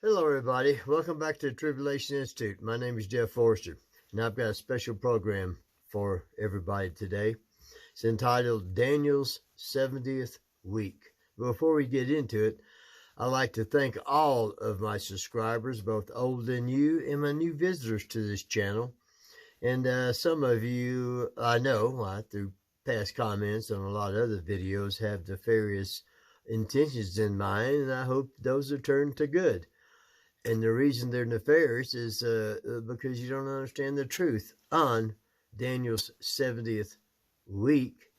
Hello, everybody. Welcome back to the Tribulation Institute. My name is Jeff Forrester, and I've got a special program for everybody today. It's entitled Daniel's 70th Week. Before we get into it, I'd like to thank all of my subscribers, both old and new, and my new visitors to this channel. And some of you, I know, through past comments on a lot of other videos, have nefarious intentions in mind, and I hope those are turned to good. And the reason they're nefarious is because you don't understand the truth on Daniel's 70th week.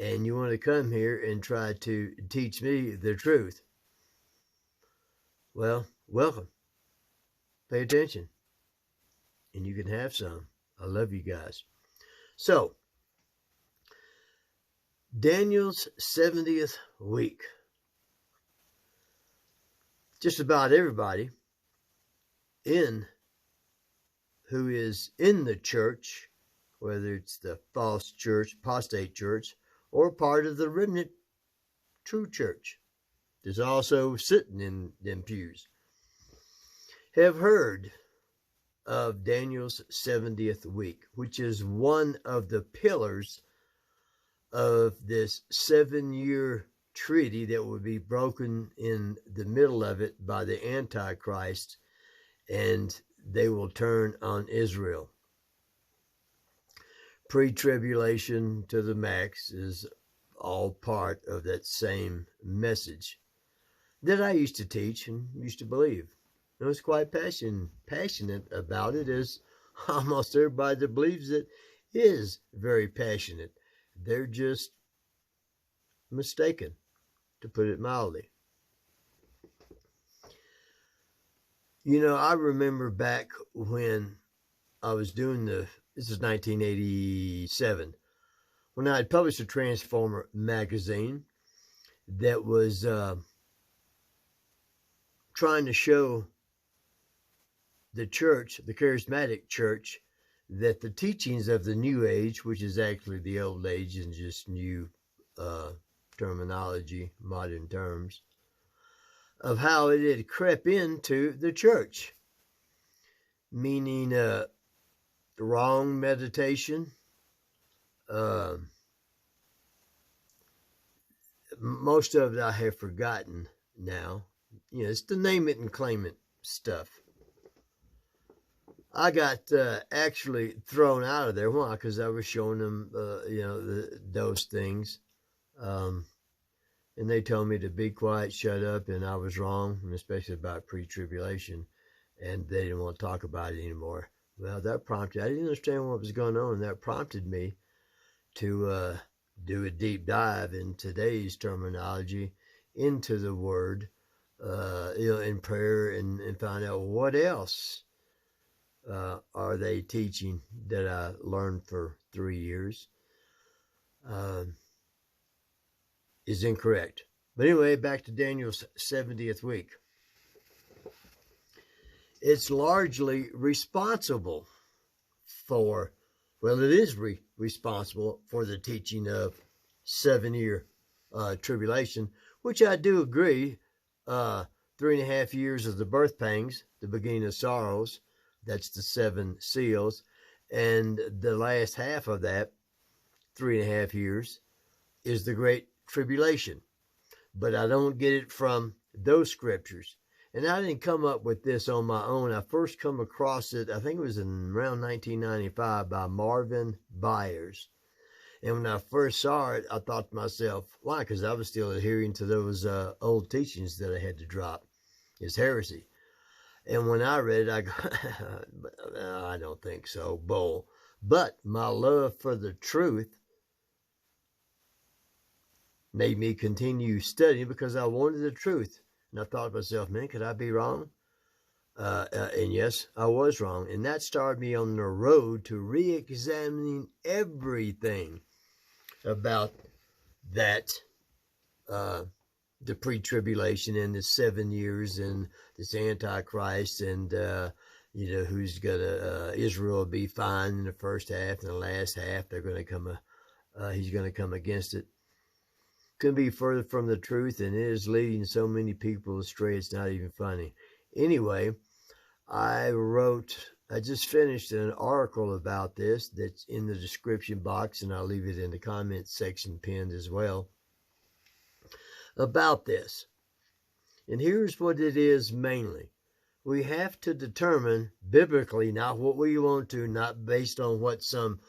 And you want to come here and try to teach me the truth. Well, welcome. Pay attention. And you can have some. I love you guys. So, Daniel's 70th week. Just about everybody who is in the church, whether it's the false church, apostate church, or part of the remnant true church, is also sitting in them pews, have heard of Daniel's 70th week, which is one of the pillars of this 7-year treaty that will be broken in the middle of it by the Antichrist, and they will turn on Israel. Pre-tribulation to the max is all part of that same message that I used to teach and used to believe. I was quite passionate about it, as almost everybody that believes it is very passionate. They're just mistaken, to put it mildly. You know, I remember back when I was doing this is 1987, when I had published a Transformer magazine that was trying to show the church, the charismatic church, that the teachings of the New Age, which is actually the old age and just new terminology, modern terms, of how it had crept into the church, meaning wrong meditation, most of it I have forgotten now. You know, it's the name it and claim it stuff. I got actually thrown out of there. Why? Because I was showing them, those things. And they told me to be quiet, shut up, and I was wrong, and especially about pre-tribulation, and they didn't want to talk about it anymore. Well, that prompted, I didn't understand what was going on, and that prompted me to do a deep dive in today's terminology into the Word, in prayer, and find out what else are they teaching that I learned for 3 years. Is incorrect. But anyway, back to Daniel's 70th week. It's largely responsible for, well, it is responsible for the teaching of 7-year tribulation, which I do agree, 3.5 years of the birth pangs, the beginning of sorrows, that's the 7 seals, and the last half of that, 3.5 years, is the Great Tribulation. But I don't get it from those scriptures. And I didn't come up with this on my own. I first come across it, I think it was in around 1995, by Marvin Byers. And when I first saw it, I thought to myself, why? Because I was still adhering to those old teachings that I had to drop. It's heresy. And when I read it, I go, I don't think so, bull. But my love for the truth made me continue studying because I wanted the truth. And I thought to myself, man, could I be wrong? And yes, I was wrong. And that started me on the road to re-examining everything about that, the pre-tribulation and the 7 years and this Antichrist and, who's going to, Israel will be fine in the first half, and the last half, they're going to come, he's going to come against it. Couldn't be further from the truth, and it is leading so many people astray, it's not even funny. Anyway, I just finished an article about this that's in the description box, and I'll leave it in the comments section pinned as well, about this. And here's what it is mainly. We have to determine biblically, not what we want to, not based on what some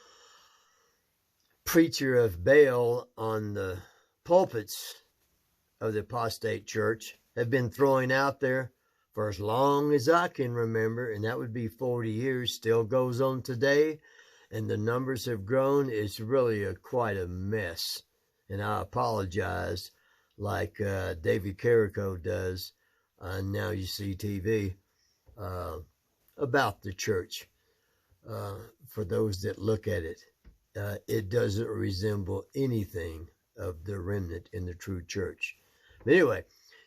preacher of Baal on the pulpits of the apostate church have been throwing out there for as long as I can remember, and that would be 40 years, still goes on today, and the numbers have grown. It's really quite a mess, and I apologize, like David Carrico does on Now You See TV, about the church. For those that look at it, it doesn't resemble anything of the remnant in the true church. But anyway,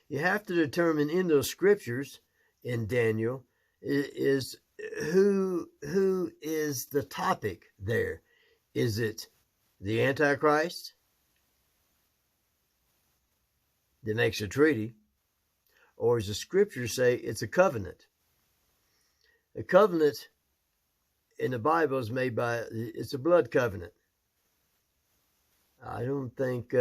you have to determine in those scriptures in Daniel is who is the topic there. Is it the Antichrist that makes a treaty, or as the scriptures say, it's a covenant? A covenant in the Bible is made by, it's a blood covenant. I don't think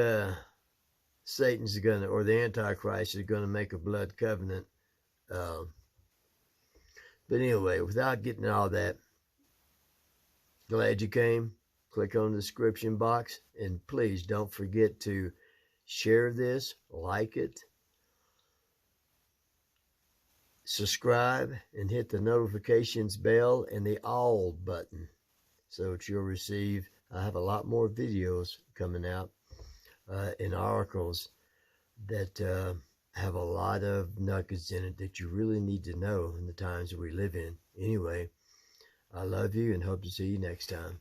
Satan's gonna, or the Antichrist is gonna make a blood covenant. But anyway, without getting all that, glad you came. Click on the description box, and please don't forget to share this, like it, subscribe, and hit the notifications bell and the all button so that you'll receive. I have a lot more videos coming out and articles that have a lot of nuggets in it that you really need to know in the times that we live in. Anyway, I love you and hope to see you next time.